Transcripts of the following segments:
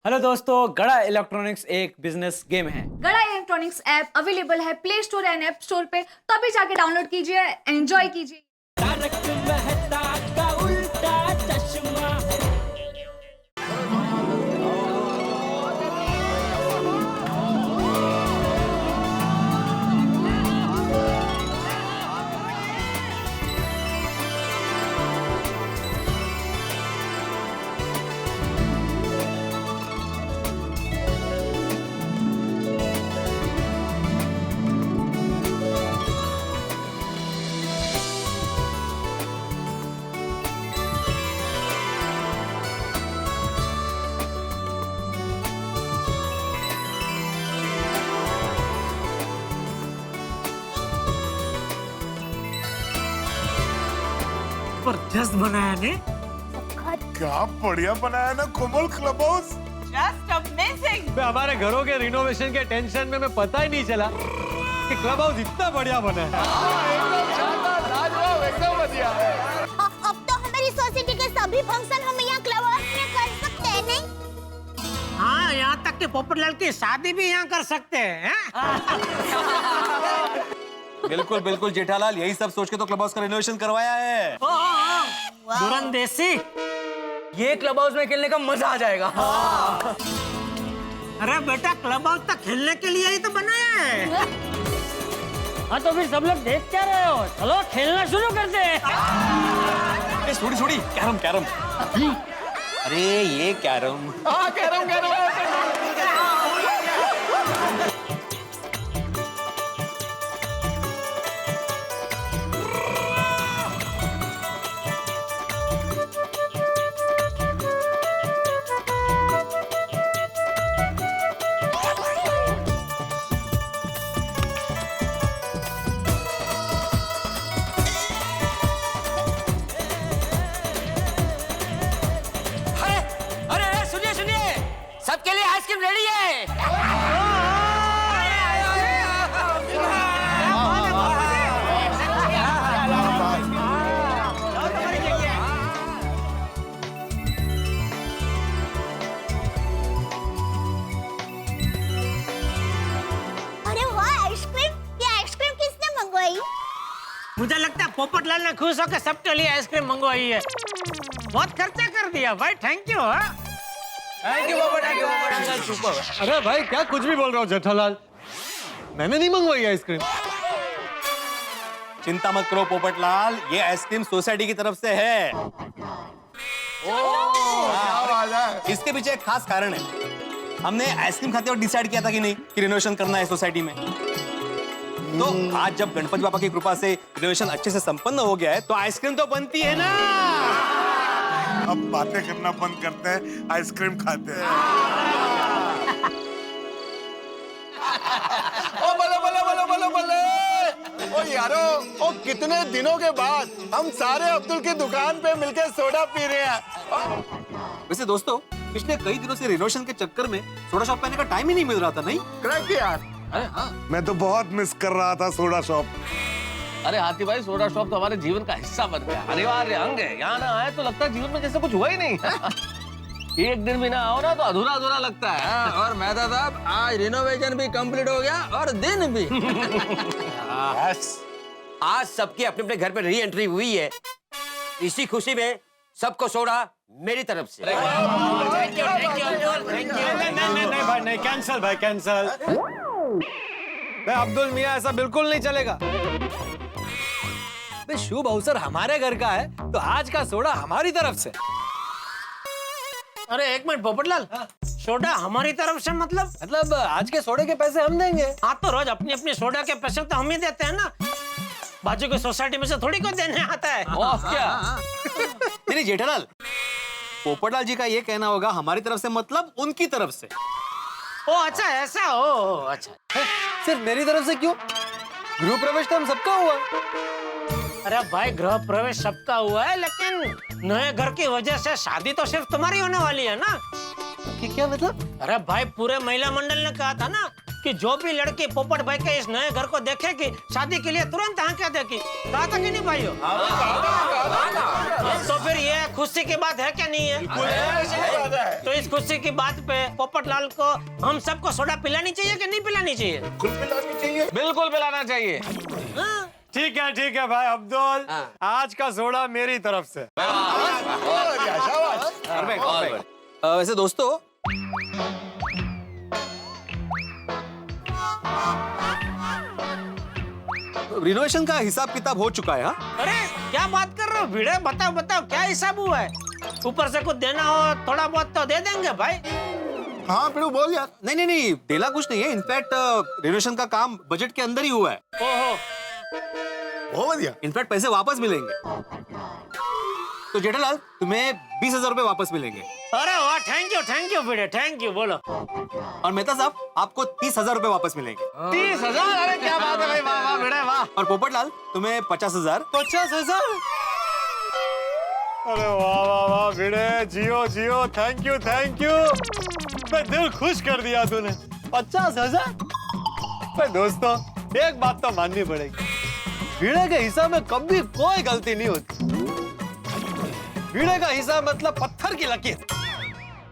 Hello दोस्तों, गड़ा electronics एक बिजनेस गेम है। गड़ा इलेक्ट्रॉनिक्स ऐप अवेलेबल है play store and app store पे, तो अभी जाके डाउनलोड कीजिए, एंजॉय कीजिए। तारक मेहता का उल्टा चश्मा। जबरदस्त बनाया ने। क्या बढ़िया बनाया ना कोमल क्लब हाउस। Just amazing! हमारे घरों के रिनोवेशन के टेंशन में मैं पता ही नहीं चला कि क्लब हाउस इतना बढ़िया बना है। अब तो हमारी सोसाइटी के सभी फंक्शन हम यहाँ क्लब हाउस में कर सकते हैं, नहीं? हाँ, यहाँ तक कि पोपटलाल की शादी भी यहाँ कर सकते हैं। बिल्कुल बिल्कुल जेठालाल, यही सब सोच के तो क्लब हाउस का रिनोवेशन करवाया है। दुरंदेसी, ये क्लब हाउस में खेलने का मजा आ जाएगा। अरे बेटा, क्लब हाउस तक खेलने के लिए ही तो बनाया है। हाँ तो फिर सब लोग देख क्या रहे हो? चलो खेलना शुरू करते हैं। छोड़ी छोड़ी, कैरम कैरम। अरे ये कैरम। Carrom carrom. सबके लिए आइसक्रीम रेडी है। अरे वाह, आइसक्रीम! ये आइसक्रीम किसने मंगवाई? मुझे लगता है पोपटलाल ने खुश होकर सबके लिए आइसक्रीम मंगवाई है। बहुत खर्चा कर दिया भाई, थैंक यू। अरे भाई, क्या कुछ भी बोल रहा हूँ जेठालाल, मैंने नहीं मंगवाई आइसक्रीम। चिंता मत करो पोपटलाल, ये आइसक्रीम सोसाइटी की तरफ से है। इसके पीछे एक खास कारण है। हमने आइसक्रीम खाते वक्त डिसाइड किया था कि नहीं कि रिनोवेशन करना है सोसाइटी में। तो आज जब गणपति बाबा की कृपा से रिनोवेशन अच्छे से संपन्न हो गया है, तो आइसक्रीम तो बनती है ना। अब बातें करना बंद करते हैं, आइसक्रीम खाते हैं। ओ बले बले बले बले बले। ओ यारो, ओ कितने दिनों के बाद हम सारे अब्दुल की दुकान पे मिलकर सोडा पी रहे हैं। वैसे दोस्तों, पिछले कई दिनों से रिनोवेशन के चक्कर में सोडा शॉप पे आने का टाइम ही नहीं मिल रहा था, नहीं? करेक्ट यार। अरे हाँ, मैं तो बहुत मिस कर रहा था सोडा शॉप। अरे हाथी भाई, सोडा शॉप तो हमारे जीवन का हिस्सा बन गया, अनिवार्य अंग है। यहाँ ना आए तो लगता है जीवन में जैसे कुछ हुआ ही नहीं। एक दिन भी ना आओ ना तो अधूरा अधूरा लगता है। और मेहता साहब, आज रिनोवेशन भी कंप्लीट हो गया और दिन भी। यस। आज सबके अपने अपने घर पे री एंट्री हुई है। इसी खुशी में सबको सोडा मेरी तरफ से। नहीं भाई, नहीं, कैंसल भाई, कैंसल। अब्दुल मियां, ऐसा बिल्कुल नहीं चलेगा। शुभ अवसर हमारे घर का है, तो आज का सोडा हमारी तरफ से। अरे एक मिनट पोपटलाल, सोडा हमारी तरफ से मतलब आज के सोडे के पैसे हम देंगे। हाँ, तो रोज अपनी अपनी सोडा के पैसे तो हम ही देते हैं ना। बाजू की सोसाइटी में से थोड़ी कोई देने आता है। क्या? नहीं जेठालाल, पोपटलाल जी का ये कहना होगा हमारी तरफ से मतलब उनकी तरफ से। ओ अच्छा, ऐसा हो। अच्छा, सिर्फ मेरी तरफ से क्यों? गृह प्रवेश तो हम सबका हुआ। अरे भाई, गृह प्रवेश सबका हुआ है, लेकिन नए घर की वजह से शादी तो सिर्फ तुम्हारी होने वाली है ना। कि क्या मतलब? अरे भाई, पूरे महिला मंडल ने कहा था ना कि जो भी लड़की पोपट भाई के इस नए घर को देखेगी शादी के लिए तुरंत हाँ क्या देगी, कहा था कि नहीं भाइयों? तो फिर ये खुशी की बात है क्या नहीं है? तो इस खुशी की बात पे पोपट लाल को हम सबको सोडा पिलानी चाहिए कि नहीं पिलानी चाहिए? बिल्कुल पिलाना चाहिए। ठीक है भाई अब्दुल, आज का सोडा मेरी तरफ से। वैसे दोस्तों, रिनोवेशन का हिसाब किताब हो चुका है। हाँ? अरे क्या बात कर रहे हो भिड़े, बताओ क्या हिसाब हुआ है? ऊपर से कुछ देना हो थोड़ा बहुत तो दे देंगे भाई। हाँ पिड़ू बोल यार। नहीं, देना कुछ नहीं है। इनफैक्ट रिनोवेशन का काम बजट के अंदर ही हुआ है। ओहो, बहुत बढ़िया। इनफैक्ट पैसे वापस मिलेंगे। तो जेठालाल, तुम्हें 20,000 रुपए वापस मिलेंगे। अरे वाह, thank you Bhide, thank you. बोलो। और मेहता साहब, आपको 30,000 रुपए वापस मिलेंगे। 30,000? अरे क्या बात है भाई, वाह भिड़े वाह। और पोपटलाल, तुम्हें 50,000। 50,000? अरे वाह भिड़े, जियो, थैंक यू। मैं दिल खुश कर दिया तूने। 50,000? दोस्तों, एक बात तो माननी पड़ेगी, भिड़े के हिसाब में कभी कोई गलती नहीं होती। भिड़े का हिसाब मतलब पत्थर की लकीर।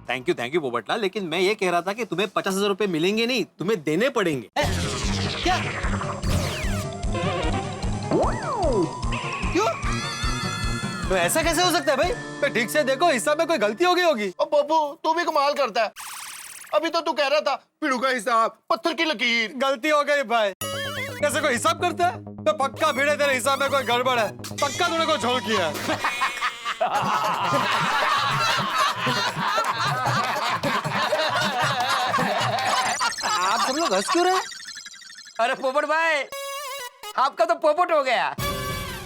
थैंक यू पोपटलाल, लेकिन मैं ये कह रहा था कि तुम्हें 50,000 रुपए मिलेंगे नहीं, तुम्हें देने पड़ेंगे। क्या? क्यों? तो ऐसा कैसे हो सकता है भाई? तो ठीक से देखो, हिसाब में कोई गलती हो गई होगी। ओ बब्बू, तू भी कमाल करता है। अभी तो तू कह रहा था पिड़ू का हिसाब पत्थर की लकीर। गलती हो गई भाई। कैसे कोई हिसाब करता है? तो पक्का भिड़े तेरे हिसाब में कोई गड़बड़ है, पक्का तूने कोई झोल किया है। आप सब लोग हंस क्यों रहे हैं? अरे पोपट भाई, आपका तो पोपट हो गया।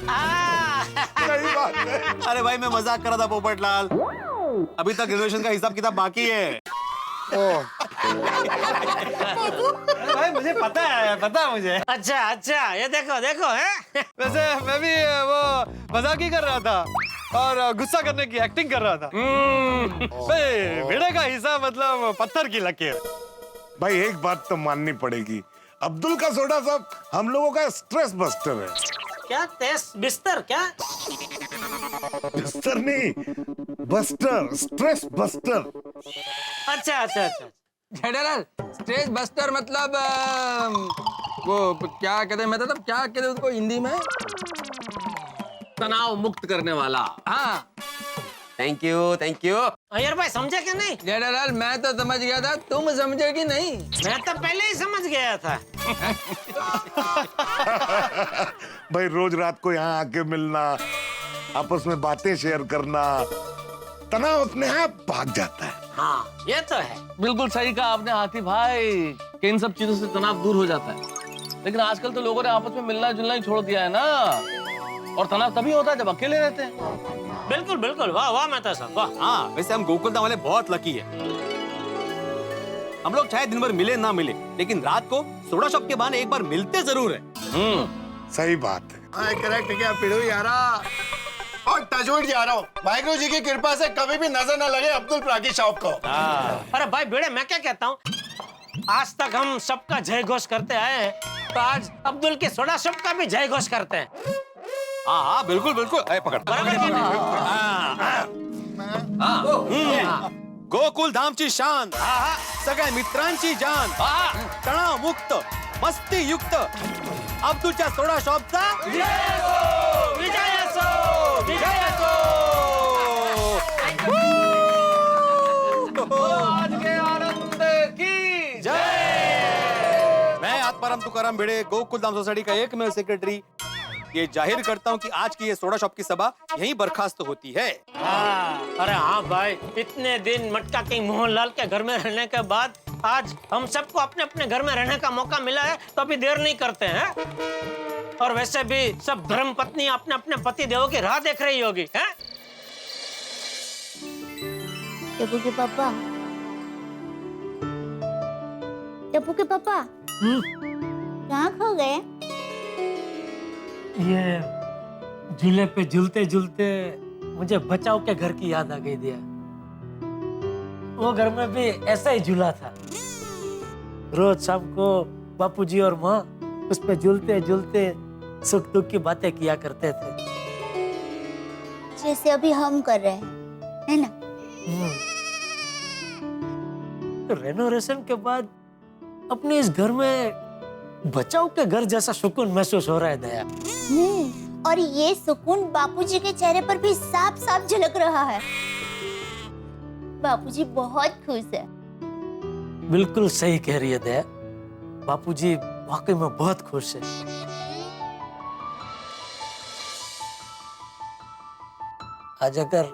सही बात है। अरे भाई, मैं मजाक कर रहा था पोपटलाल। अभी तक रिनोवेशन का हिसाब किताब बाकी है। अरे भाई, मुझे पता है मुझे। अच्छा, ये देखो है। वैसे मैं भी वो मजाक ही कर रहा था और गुस्सा करने की एक्टिंग कर रहा था। भाई, भिड़े का हिसाब मतलब पत्थर की लकीर। भाई एक बात तो माननी पड़ेगी, अब्दुल का सोडा सब हम लोगों का स्ट्रेस बस्टर है। क्या तेज बिस्तर? क्या बस्टर नहीं, बस्टर, स्ट्रेस बस्टर। अच्छा। जेठालाल, स्ट्रेस बस्टर मतलब वो क्या कहते हैं, मतलब क्या कहते हैं उसको हिंदी में? तनाव मुक्त करने वाला। हाँ। Thank you. अय्यर भाई समझे कि नहीं? जेठालाल, मैं तो समझ गया था, तुम समझे कि नहीं? मैं तो पहले ही समझ गया था। भाई रोज रात को यहाँ आके मिलना, आपस में बातें शेयर करना, तनाव अपने आप भाग जाता है। हाँ, ये तो है। बिल्कुल सही कहा आपने हाथी भाई, कि इन सब चीजों से तनाव दूर हो जाता है। लेकिन आजकल तो लोगों ने आपस में मिलना जुलना ही छोड़ दिया है ना, और तनाव तभी होता है जब अकेले रहते हैं। बिल्कुल, वाह मेहता साहब, वाह। हाँ, वैसे हम गोकुलधाम वाले बहुत लकी है। हम लोग चाहे दिन भर मिले ना मिले, लेकिन रात को सोडा शॉप के बहाने एक बार मिलते जरूर है। सही बात है। हाँ, करेक्ट क्या पिड़ू यारा। और टचवुड जा रहा हूँ, वाहिगुरु जी की कृपा से कभी भी नजर न लगे अब्दुल प्राकी शॉप को। अरे भाई भिड़े, मैं क्या कहता हूँ, आज तक हम सबका जय घोष करते आए हैं, तो आज अब्दुल के सोडा शॉप का भी जय घोष करते हैं। हाँ, बिल्कुल। अरे पकड़। गोकुल धामची शान, सगळ्या मित्रांची जान, तणाव मुक्त, मस्ती युक्त अब्दुलच्या सोडा शॉपचा विजय असो। आज के आनंद की जय। मैं आत्माराम तुकाराम भिड़े, गोकुल धाम सोसाइटी का एकमेव सेक्रेटरी, ये जाहिर करता हूँ कि आज की ये सोडा शॉप की सभा यहीं बर्खास्त होती है। अरे हाँ भाई, इतने दिन मटका किंग मोहनलाल के घर में रहने के बाद आज हम सबको अपने अपने घर में रहने का मौका मिला है, तो अभी देर नहीं करते हैं। और वैसे भी सब धर्म पत्नी अपने अपने पति देवों की राह देख रही होगी, हैं? टप्पू के पापा, कहाँ खो गए? ये झूले पे झूलते झूलते मुझे बचाओ के घर की याद आ गई दिया। वो घर में भी ऐसा ही झूला था, रोज शाम को बापूजी और माँ उस पे झूलते झूलते सुख दुख की बातें किया करते थे। जैसे अभी हम कर रहे हैं, है ना? रेनोवेशन के बाद अपने इस घर में बचाव के घर जैसा सुकून महसूस हो रहा है दया। और ये सुकून बापूजी के चेहरे पर भी साफ साफ झलक रहा है। बापूजी बहुत खुश है। बिल्कुल सही कह रही है दया, बापूजी वाकई में बहुत खुश है। आज अगर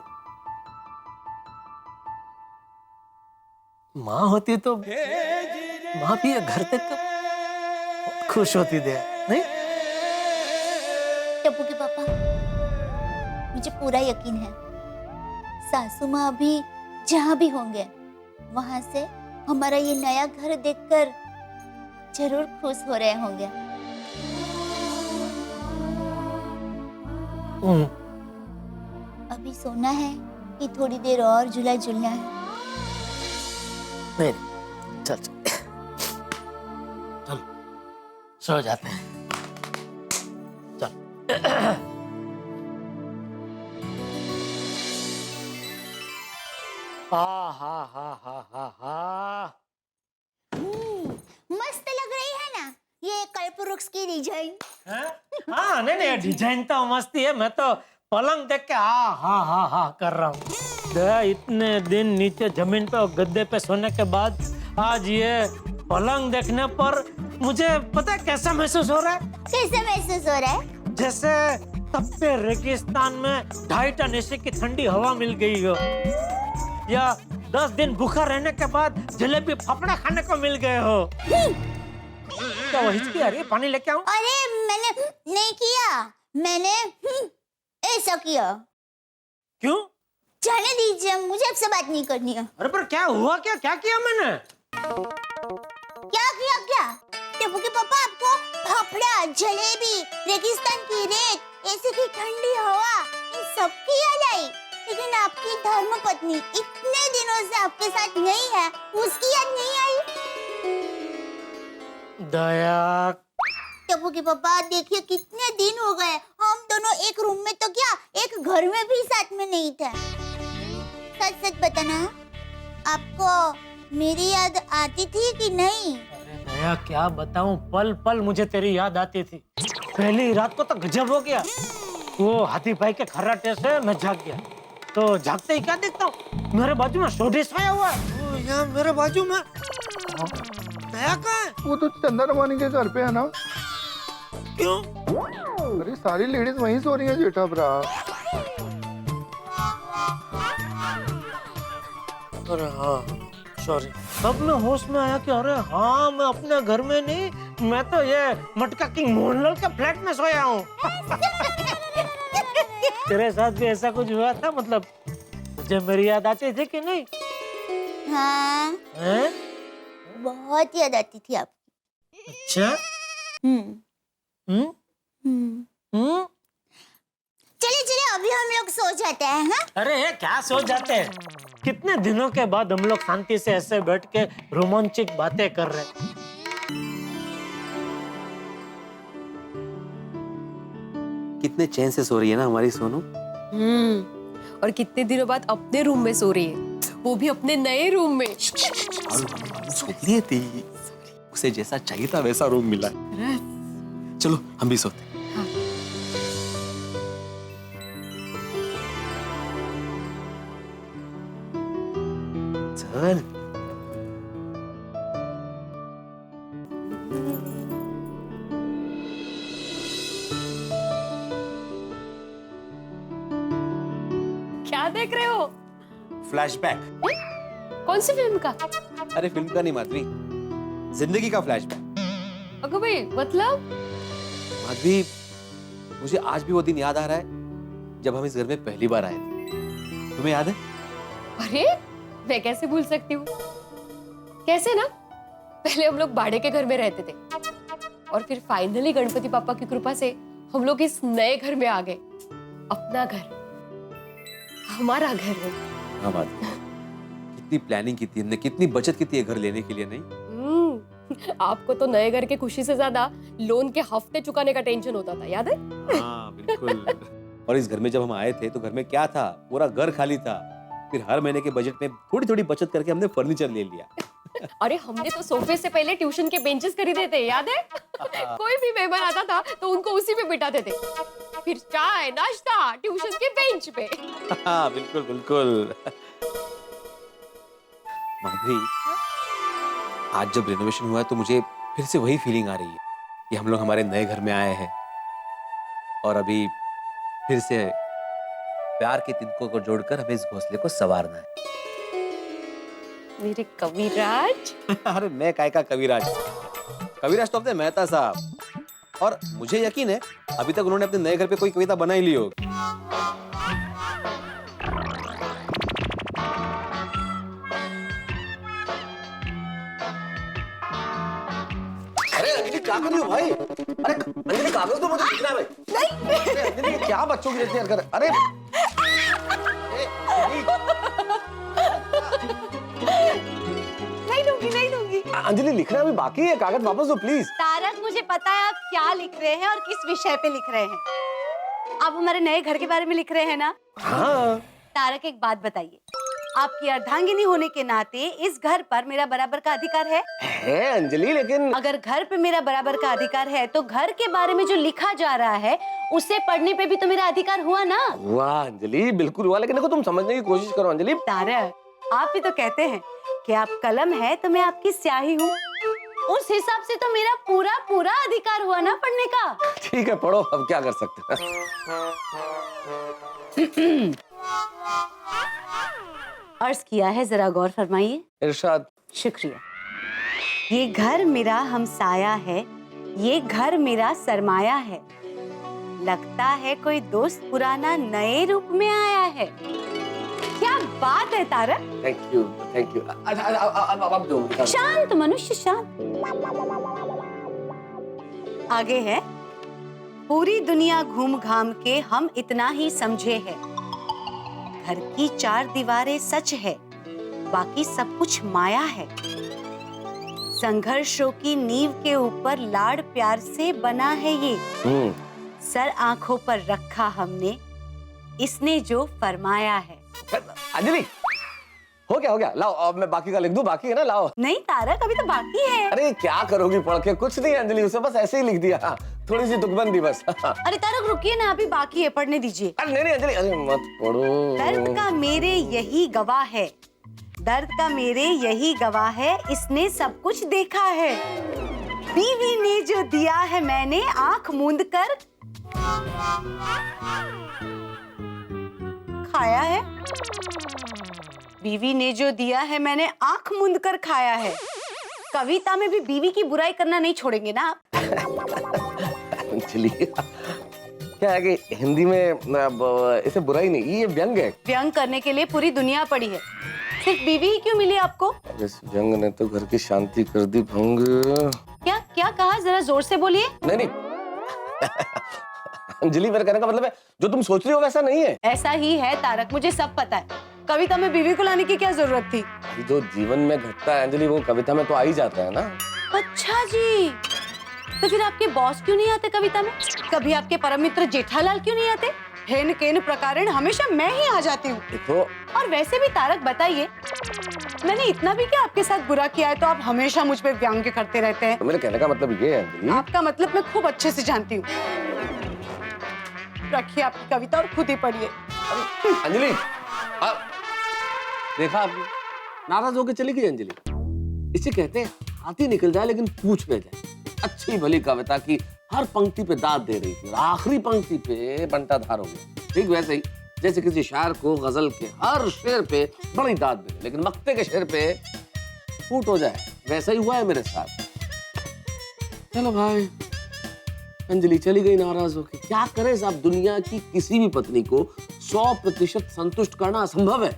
माँ होती तो माँ भी ये घर देख कर बहुत खुश होती दया, नहीं? टप्पू के पापा, मुझे पूरा यकीन है सासू माँ अभी जहाँ भी होंगे वहां से हमारा ये नया घर देखकर जरूर खुश हो रहे होंगे। अभी सोना है कि थोड़ी देर और झूला झूलना है? नहीं, चल चल चल सो जाते हैं, चल। मस्त लग रही है ना ये कल्पवृक्ष की डिजाइन? हाँ, नहीं डिजाइन तो मस्ती है। मैं तो पलंग देख के हा कर रहा हूँ। इतने दिन नीचे जमीन पे गद्दे पे सोने के बाद आज ये पलंग देखने पर मुझे पता है कैसा महसूस हो रहा है? कैसा महसूस हो रहा है? जैसे तपते रेगिस्तान में 2.5 टन एसी की ठंडी हवा मिल गई हो, या 10 दिन भूखा रहने के बाद जलेबी फाफड़ा खाने को मिल गए हो। क्या वो हिचकी आ रही है? पानी लेके आऊं? अरे मैंने नहीं किया, मैंने ऐसा किया। क्यों? जाने दीजिए, मुझे आपसे बात नहीं करनी है। अरे पर क्या हुआ? क्या किया मैंने? क्या? टेबू के पापा आपको फाफड़ा, जलेबी, रेगिस्तान की रेत, एसी की ठंडी हवा, इन सब की याद आई। लेकिन आपकी धर्मपत्नी इतने दिनों से आपके साथ नहीं है, उसकी याद नहीं आई? दया। टेबू के पापा देखिए कितने दिन हो गए, हम दोनों एक रूम में तो क्या एक घर में भी साथ में नहीं थे। सच सच बताना, आपको मेरी याद आती थी कि नहीं? दया क्या बताऊं, पल पल मुझे तेरी याद आती थी। पहली रात को तो गजब हो गया। वो हाथी भाई के खर्राटे से मैं जाग गया, तो जागते ही क्या देखता हूँ, मेरे बाजू में सोडे सोया हुआ है। यहाँ मेरे बाजू में दया कहाँ है? वो तो चंद्रमानी के घर पे है ना। क्यों? अरे सारी लेडीज वहीं सो रही हैं जेठा भरा। अरे हाँ सॉरी, तब मैं होश में आया कि अरे हाँ मैं अपने घर में नहीं, मैं तो ये मटका किंग मोहनलाल के फ्लैट में सोया हूँ। तेरे साथ भी ऐसा कुछ हुआ था? मतलब तुझे मेरी याद आती थी कि नहीं? हाँ, बहुत याद आती थी आपकी। अच्छा। चलिए अभी हम लोग सो जाते हैं। हाँ? अरे क्या सो जाते हैं? कितने दिनों के बाद हम लोग शांति से ऐसे बैठ के रोमांचिक बातें कर रहे हैं। कितने चैन से सो रही है ना हमारी सोनू। और कितने दिनों बाद अपने रूम में सो रही है, वो भी अपने नए रूम में। सोती थी, उसे जैसा चाहिए था वैसा रूम मिला। चलो हम भी सोते। चल। क्या देख रहे हो? फ्लैशबैक। कौन सी फिल्म का? अरे फिल्म का नहीं माधवी, जिंदगी का फ्लैशबैक। अगो भाई मतलब? माधवी, मुझे आज भी वो दिन याद आ रहा है जब हम इस घर में पहली बार आए थे। तुम्हें याद है? अरे मैं कैसे भूल सकती हूँ। कैसे ना, पहले हम लोग भाड़े के घर में रहते थे और फिर फाइनली गणपति पापा की कृपा से हम लोग इस नए घर में आ गए। अपना घर, हमारा घर है। हाँ माधवी, कितनी प्लानिंग की थी हमने, कितनी बचत की थी ये घर लेने के लिए, नहीं? आपको तो नए घर के खुशी से ज्यादा लोन के हफ्ते चुकाने का टेंशन होता था, याद है? हाँ बिल्कुल। और इस घर में जब हम आए थे तो घर में क्या था, पूरा घर खाली था। फिर हर महीने के बजट में थोड़ी थोड़ी बचत करके हमने फर्नीचर ले लिया। अरे हमने तो सोफे से पहले ट्यूशन के बेंचेस खरीदे थे, याद है? कोई भी मेहमान आता था तो उनको उसी पे बिठाते थे, फिर चाय नाश्ता ट्यूशन के बेंच पे। हाँ बिल्कुल बिल्कुल। माधुरी, आज जब रिनोवेशन हुआ है तो मुझे फिर से वही फीलिंग आ रही है कि हम लोग हमारे नए घर में आए हैं और अभी फिर से प्यार के तिनकों को जोड़कर हमें इस घोंसले को संवारना है। मेरे कविराज। अरे मैं काय का कविराज? कविराज तो अपने मेहता साहब। और मुझे यकीन है अभी तक उन्होंने अपने नए घर पे कोई कविता बना ही ली होगी। अरे अंजलि क्या कर रही हो भाई? अरे अंजलि कागज तो मुझे दिखना है भाई। नहीं। अरे अंजलि क्या बच्चों की जैसे हरकत? अरे नहीं दूंगी। अंजलि लिखना अभी बाकी है, कागज वापस दो प्लीज। तारक, मुझे पता है आप क्या लिख रहे हैं और किस विषय पे लिख रहे हैं। आप हमारे नए घर के बारे में लिख रहे हैं ना? हाँ। तारक, एक बात बताइए, आपकी अर्धांगिनी होने के नाते इस घर पर मेरा बराबर का अधिकार है? है अंजलि, लेकिन अगर घर पे मेरा बराबर का अधिकार है तो घर के बारे में जो लिखा जा रहा है उसे पढ़ने पे भी तो मेरा अधिकार हुआ ना? वाह अंजलि, बिल्कुल हुआ, लेकिन देखो तुम समझने की कोशिश करो अंजलि। तारक, आप ही तो कहते हैं कि आप कलम है तो मैं आपकी स्याही हूँ। उस हिसाब से तो मेरा पूरा पूरा अधिकार हुआ ना पढ़ने का। ठीक है, पढ़ो, अब क्या कर सकते हैं। अर्ज किया है, जरा गौर फरमाइए। इरशाद। शुक्रिया। ये घर मेरा हमसाया है, ये घर मेरा सरमाया है, लगता है कोई दोस्त पुराना नए रूप में आया है। क्या बात है Tarak. Thank you thank you. अब दो। शांत मनुष्य शांत। आगे है, पूरी दुनिया घूम घाम के हम इतना ही समझे है, घर की चार दीवारें सच है, बाकी सब कुछ माया है, संघर्षों की नींव के ऊपर लाड़ प्यार से बना है ये, सर आंखों पर रखा हमने, इसने जो फरमाया है। अंजलि, हो गया, लाओ अब मैं बाकी का लिख दूं, बाकी है ना, लाओ। नहीं तारक, अभी तो बाकी है। अरे क्या करोगी पढ़ के? कुछ नहीं अंजलि, उसे बस ऐसे ही लिख दिया, थोड़ी सी तुकबंदी बस। अरे तारक रुकिए ना, अभी बाकी है, पढ़ने दीजिए। अरे नहीं अंजलि, अरे मत पढ़ो। दर्द का मेरे यही गवाह है, दर्द का मेरे यही गवाह है, इसने सब कुछ देखा है, बीवी ने जो दिया है मैंने आंख मूंद कर खाया है, बीवी ने जो दिया है मैंने आंख मूंद कर खाया है। कविता में भी बीवी की बुराई करना नहीं छोड़ेंगे ना आप? अंजलि, क्या है कि हिंदी में इसे बुराई नहीं, ये व्यंग है। व्यंग करने के लिए पूरी दुनिया पड़ी है, सिर्फ बीवी ही क्यों मिली आपको? इस व्यंग ने तो घर की शांति कर दी भंग। क्या क्या कहा, जरा जोर से बोलिए। नहीं अंजलि, मेरे कहने का मतलब है जो तुम सोच रही हो वैसा नहीं है। ऐसा ही है तारक, मुझे सब पता है। कविता में बीवी को लाने की क्या जरूरत थी? जो जीवन में घटता है अंजलि, वो कविता में तो आ ही जाता है ना। अच्छा जी, तो फिर आपके बॉस क्यों नहीं आते कविता में? कभी आपके परम मित्र जेठालाल क्यों नहीं आते? हेन केन प्रकारेण हमेशा मैं ही आ जाती हूँ। देखो, और वैसे भी तारक बताइए, मैंने इतना भी क्या आपके साथ बुरा किया है तो आप हमेशा मुझ पे व्यंग्य करते रहते हैं? तो मेरे कहने का मतलब ये है अंजलि। आपका मतलब मैं खूब अच्छे से जानती हूँ। रखिए आपकी कविता और खुद ही पढ़िए। अंजलि, देखा आपने, नाराज होकर चली गई अंजलि। इसे कहते हैं हाथी निकल जाए लेकिन पूछ न जाए। अच्छी भली कविता की हर पंक्ति पे दाद दे रही थी, आखिरी पंक्ति पे बंटाधार हो गया। ठीक वैसे ही जैसे किसी शायर को गजल के हर शेर पे बड़ी दाद मिले लेकिन मक्ते के शेर पे फूट हो जाए, वैसा ही हुआ है मेरे साथ। चलो भाई, अंजलि चली गई नाराज होकर। क्या करे साहब, दुनिया की किसी भी पत्नी को 100% संतुष्ट करना असंभव है।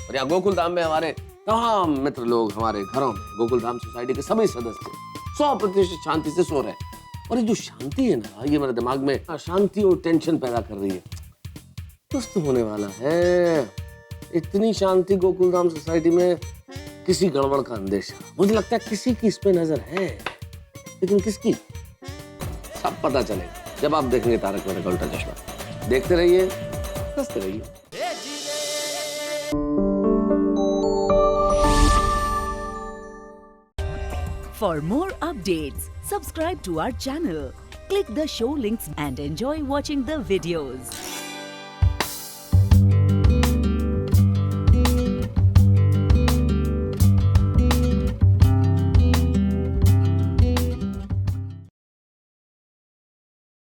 और यहाँ गोकुल धाम में हमारे तमाम मित्र लोग, हमारे घरों में गोकुल धाम सोसाइटी के सभी सदस्य 100% शांति से सो रहे हैं। और ये जो शांति है ना, ये मेरे दिमाग में अशांति और टेंशन पैदा कर रही है। कुछ तो होने वाला है। इतनी शांति गोकुल धाम सोसाइटी में किसी गड़बड़ का अंदेशा। मुझे लगता है किसी की इस पे नजर है, लेकिन किसकी सब पता चलेगा जब आप देखेंगे तारक मेहता का उल्टा चश्मा। देखते रहिए, हंसते रहिए। For more updates, subscribe to our channel, click the show links and enjoy watching the videos.